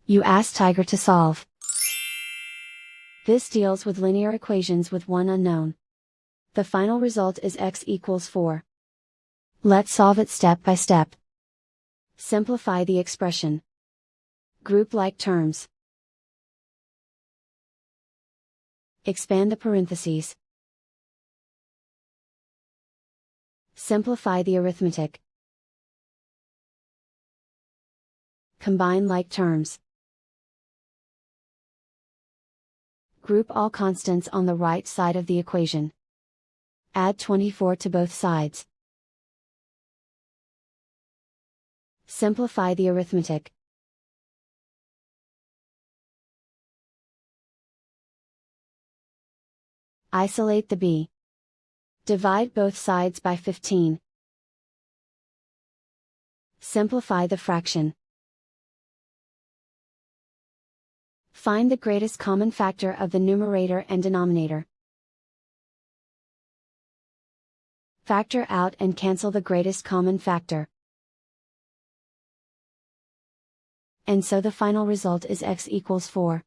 You ask Tiger to solve. This deals with linear equations with one unknown. The final result is x equals 4. Let's solve it step by step. Simplify the expression. Group like terms. Expand the parentheses. Simplify the arithmetic. Combine like terms. Group all constants on the right side of the equation. Add 24 to both sides. Simplify the arithmetic. Isolate the b. Divide both sides by 15. Simplify the fraction. Find the greatest common factor of the numerator and denominator. Factor out and cancel the greatest common factor. And so the final result is x equals 4.